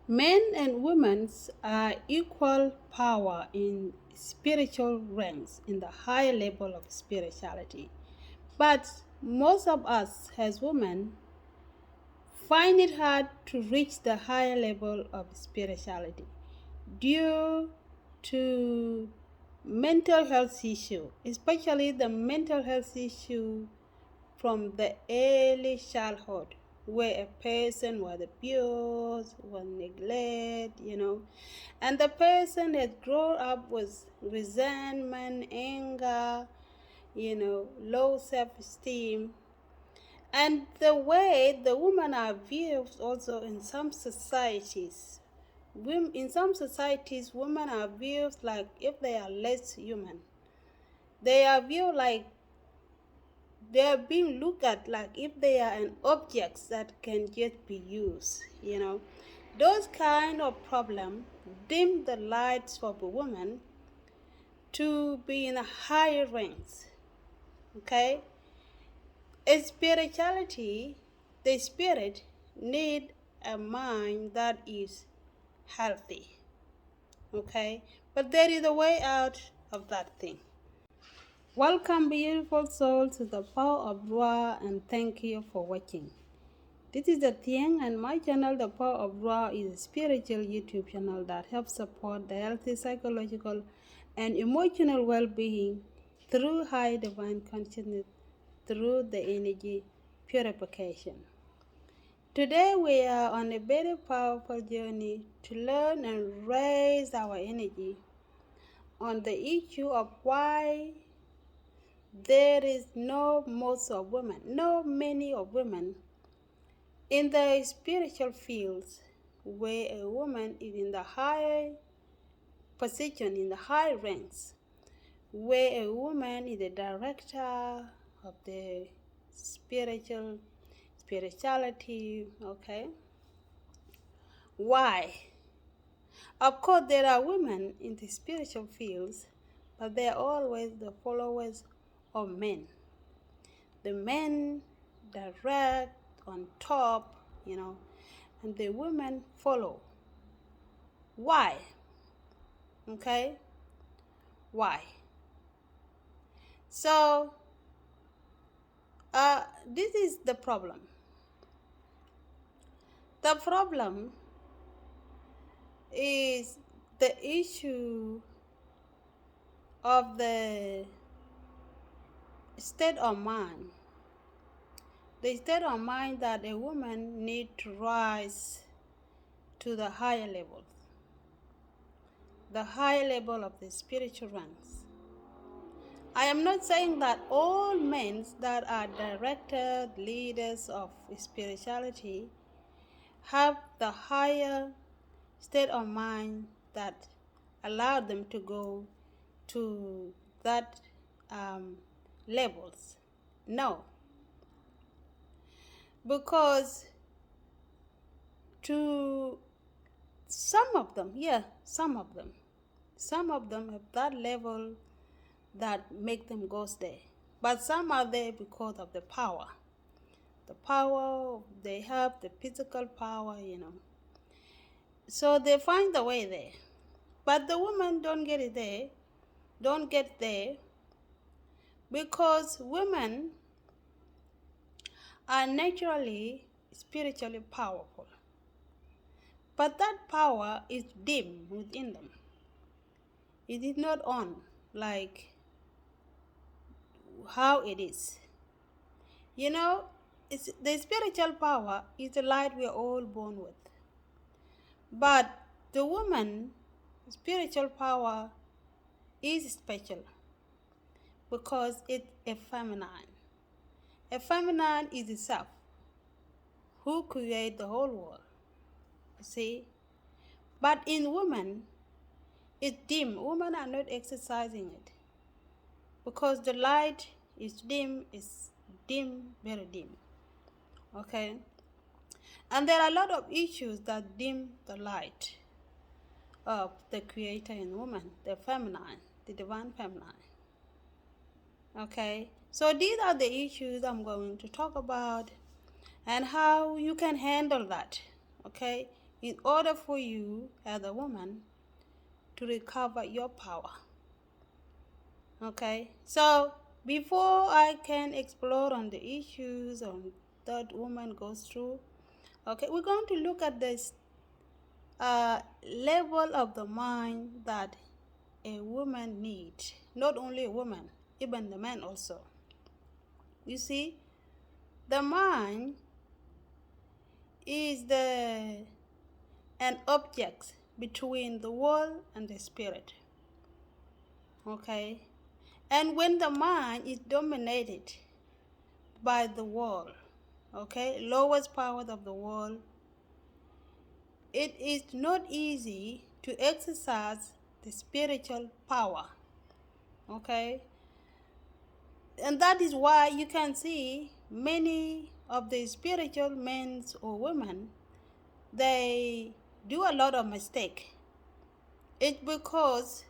Men and women are equal power in spiritual ranks in the higher level of spirituality. But most of us as women find it hard to reach the higher level of spirituality due to mental health issue, especially the mental health issue from the early childhood where a person was abused, was neglected, and the person has grown up with resentment, anger, low self-esteem, and the way the women are viewed also in some societies. In some societies, women are viewed like if they are less human. They are viewed like they are being looked at like if they are an objects that can just be used. Those kind of problem dim the lights for the woman to be in a higher ranks. Okay? Spirituality, the spirit need a mind that is healthy. Okay? But there is a way out of that thing. Welcome, beautiful soul, to the power of Ra, and thank you for watching. This is the Tiang, and my channel, The Power of Ra, is a spiritual YouTube channel that helps support the healthy psychological and emotional well being through high divine consciousness, through the energy purification. Today, we are on a very powerful journey to learn and raise our energy on the issue of why there is no most of women, no many of women in the spiritual fields where a woman is in the high position, in the high ranks, where a woman is the director of the spirituality, okay? Why? Of course, there are women in the spiritual fields, but they are always the followers of men. The men direct on top, and the women follow. Why? Okay? Why? So, this is the problem. The problem is the issue of the state of mind. The state of mind that a woman needs to rise to the higher levels, the higher level of the spiritual ranks. I am not saying that all men that are directed leaders of spirituality have the higher state of mind that allow them to go to that levels. No, because to some of them have that level that make them go there, but some are there because of the power they have, the physical power. So they find the way there, but the women don't get there because women are naturally spiritually powerful, but that power is dim within them. It is not on like how it is. It's the spiritual power is the light we are all born with. But the woman spiritual power is special because it's a feminine. A feminine is the self who create the whole world. You see? But in women, it's dim. Women are not exercising it because the light is dim, very dim. Okay? And there are a lot of issues that dim the light of the creator in woman, the feminine, the divine feminine. Okay? So these are the issues I'm going to talk about and how you can handle that. Okay? in order for you as a woman to recover your power. Okay, so before I can explore on the issues on that woman goes through, okay, we're going to look at this level of the mind that a woman needs. Not only a woman, even the man also. You see, the mind is an object between the world and the spirit. Okay, and when the mind is dominated by the world, okay, lowest powers of the world, it is not easy to exercise the spiritual power. Okay, and that is why you can see many of the spiritual men or women, they do a lot of mistake. It's because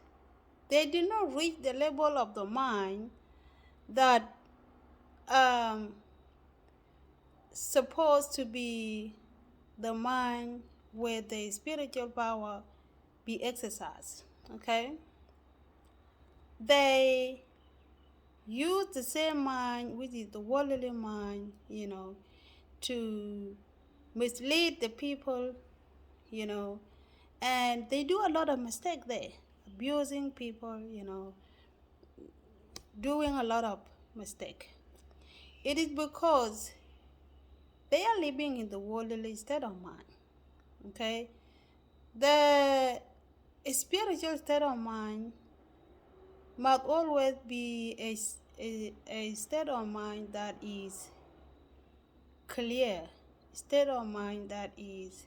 they did not reach the level of the mind that supposed to be the mind where the spiritual power be exercised. Okay, they use the same mind, which is the worldly mind, to mislead the people, and they do a lot of mistake there, abusing people, doing a lot of mistake. It is because they are living in the worldly state of mind. Okay, the spiritual state of mind must always be a state of mind that is clear, state of mind that is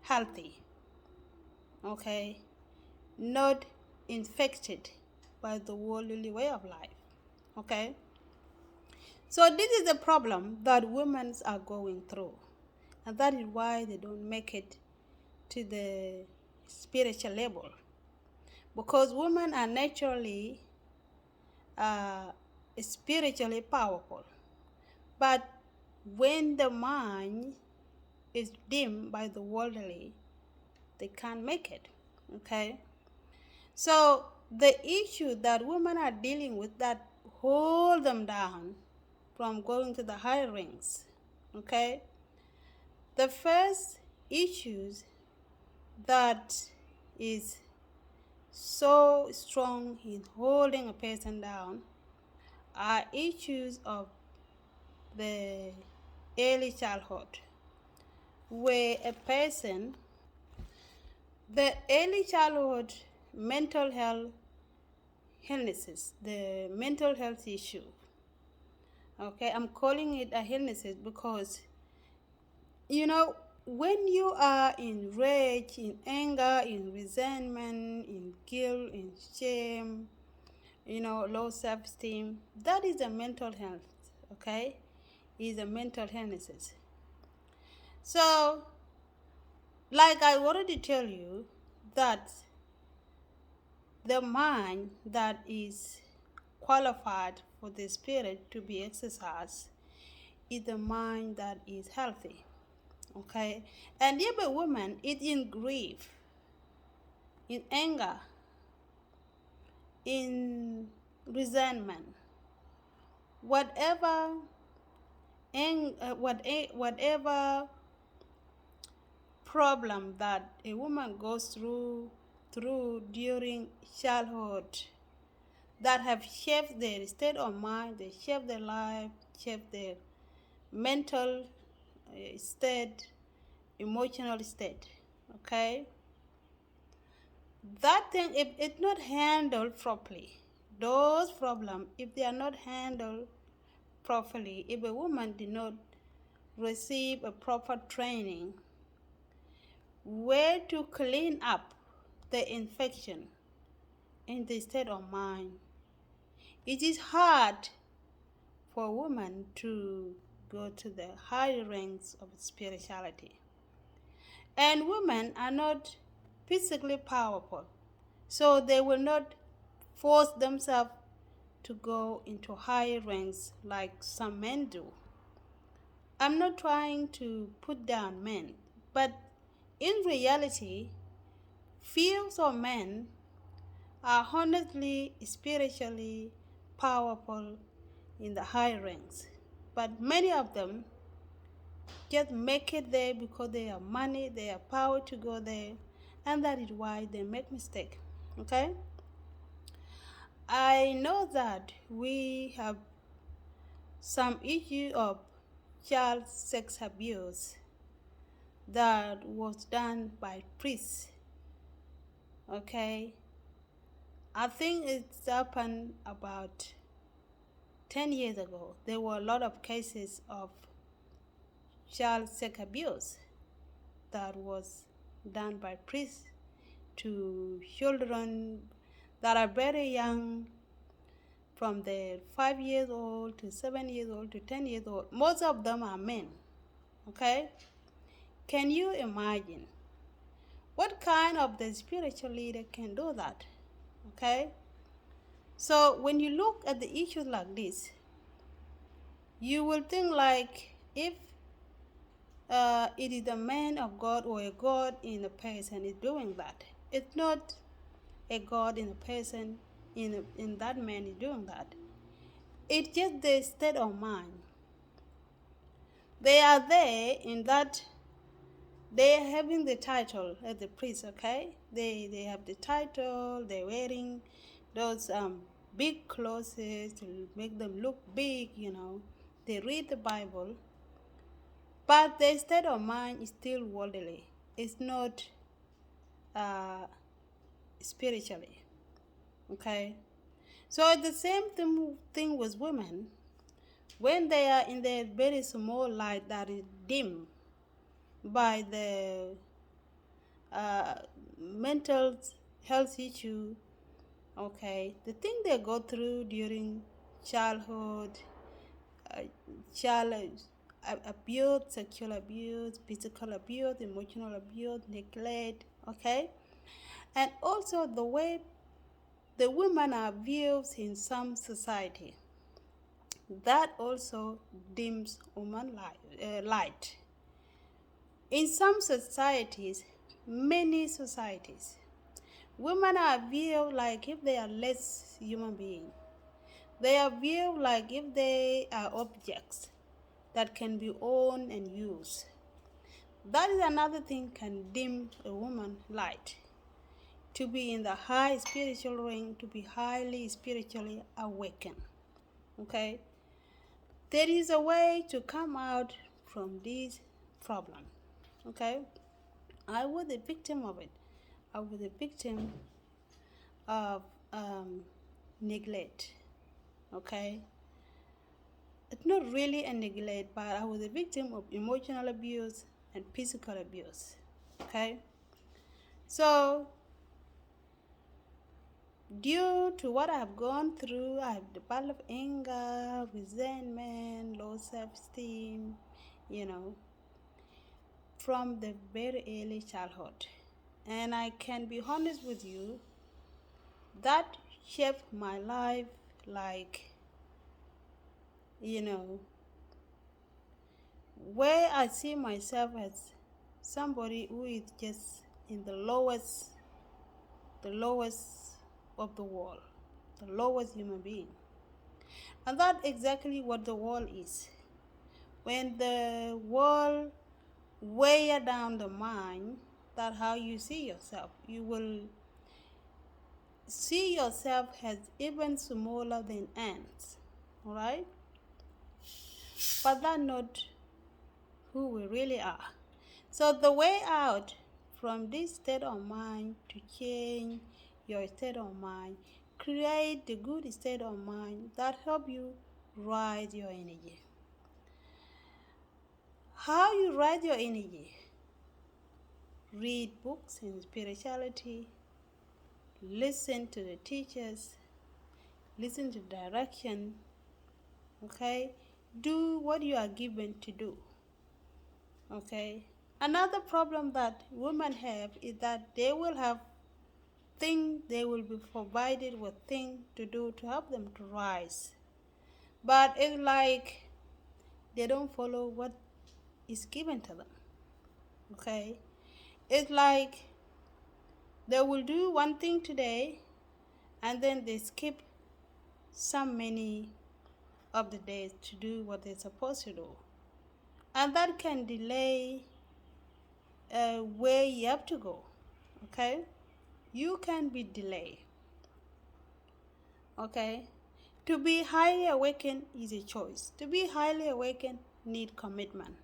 healthy, okay, not infected by the worldly way of life. Okay, so this is the problem that women are going through, and that is why they don't make it to the spiritual level, because women are naturally spiritually powerful, but when the mind is dimmed by the worldly, they can't make it. Okay, so the issue that women are dealing with that hold them down from going to the higher rings. Okay, the first issues that is so strong in holding a person down are issues of the early childhood, where a person, the early childhood mental health illnesses, the mental health issue. Okay, I'm calling it a illnesses because, when you are in rage, in anger, in resentment, in guilt, in shame, low self-esteem, that is a mental health, okay? Is a mental illnesses. So, like I already tell you, that the mind that is qualified for the spirit to be exercised is the mind that is healthy. Okay, and if a woman is in grief, in anger, in resentment, whatever problem that a woman goes through during childhood, that have shaped their state of mind, they shape their life, shape their mental state, emotional state. Okay, that thing, if it's not handled properly, those problems, if they are not handled properly, if a woman did not receive a proper training where to clean up the infection in the state of mind, it is hard for a woman to go to the higher ranks of spirituality. And women are not physically powerful, so they will not force themselves to go into higher ranks like some men do. I'm not trying to put down men, but In reality, few of men are honestly spiritually powerful in the high ranks, but many of them just make it there because they have money, they have power to go there, and that is why they make mistake. Okay? I know that we have some issue of child sex abuse that was done by priests. Okay? I think it's happened about 10 years ago. There were a lot of cases of child sex abuse that was done by priests to children that are very young, from the 5 years old to 7 years old to 10 years old. Most of them are men. Okay? Can you imagine what kind of the spiritual leader can do that? Okay? So when you look at the issues like this, you will think like if it is a man of God or a God in a person is doing that. It's not a God in a person in that man is doing that. It's just the state of mind. They are there in that they are having the title as the priest, okay? They have the title, they're wearing those big clothes to make them look big, They read the Bible, but their state of mind is still worldly. It's not uh, spiritually, okay? So the same thing with women. When they are in their very small light that is dim by the uh, mental health issue, okay, the thing they go through during childhood, uh, child abuse, sexual abuse, physical abuse, emotional abuse, neglect, okay, and also the way the women are viewed in some society, that also dims woman light. In some societies, many societies, women are viewed like if they are less human beings. They are viewed like if they are objects that can be owned and used. That is another thing can dim a woman's light. To be in the high spiritual ring, to be highly spiritually awakened. Okay? There is a way to come out from this problem. Okay? I was a victim of it. I was a victim of neglect. Okay? It's not really a neglect, but I was a victim of emotional abuse and physical abuse. Okay? So, due to what I have gone through, I have developed anger, resentment, low self-esteem, from the very early childhood. And I can be honest with you, that shaped my life like, where I see myself as somebody who is just in the lowest of the world, the lowest human being. And that's exactly what the world is. When the world weigh down the mind, that's how you see yourself. You will see yourself as even smaller than ants, all right? But that's not who we really are. So the way out from this state of mind, to change your state of mind, create the good state of mind that help you rise your energy. How you rise your energy? Read books in spirituality, listen to the teachers, listen to direction, okay? Do what you are given to do, okay? Another problem that women have is that they will be provided with things to do to help them to rise. But it's like they don't follow what is given to them, okay? It's like they will do one thing today and then they skip so many of the days to do what they're supposed to do. And that can delay where you have to go. Okay? You can be delayed. Okay? To be highly awakened is a choice. To be highly awakened need commitment.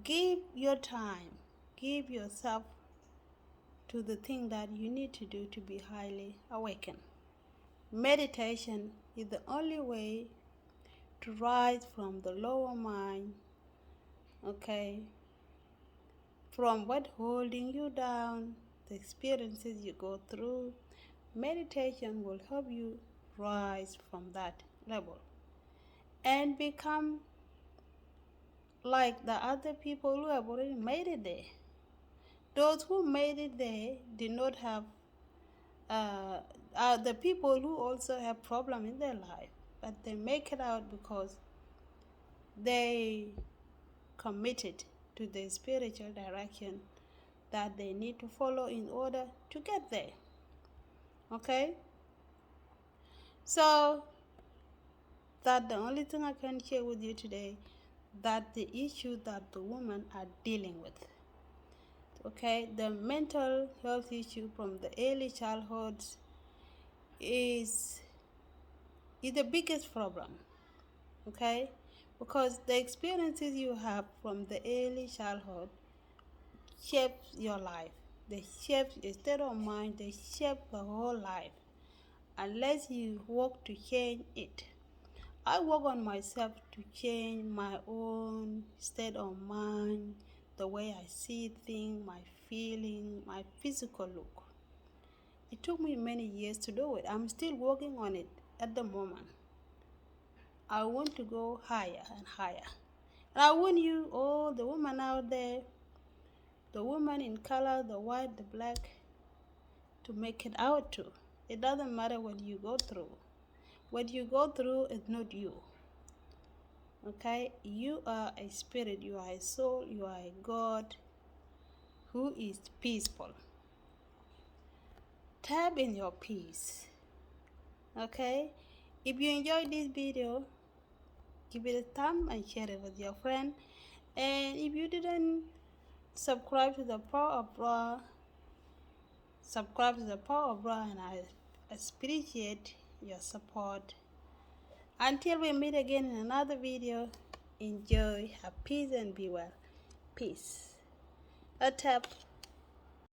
Give your time, give yourself to the thing that you need to do to be highly awakened. Meditation is the only way to rise from the lower mind, okay, from what holding you down, the experiences you go through. Meditation will help you rise from that level and become like the other people who have already made it there. Those who made it there did not have the people who also have problem in their life, but they make it out because they committed to the spiritual direction that they need to follow in order to get there. Okay? So that the only thing I can share with you today, that the issue that the women are dealing with. Okay, the mental health issue from the early childhood is the biggest problem. Okay, because the experiences you have from the early childhood shape your life. They shape your state of mind. They shape the whole life. Unless you work to change it. I work on myself to change my own state of mind, the way I see things, my feeling, my physical look. It took me many years to do it. I'm still working on it at the moment. I want to go higher and higher. And I want you, all the women out there, the women in color, the white, the black, to make it out too. It doesn't matter what you go through. What you go through is not you. Okay? You are a spirit, you are a soul, you are a God who is peaceful. Tap in your peace. Okay? If you enjoyed this video, give it a thumb and share it with your friend. And if you didn't subscribe to the Power of Ra, subscribe to the Power of Ra, and I appreciate your support. Until we meet again in another video, enjoy, have peace, and be well. Peace. A tap.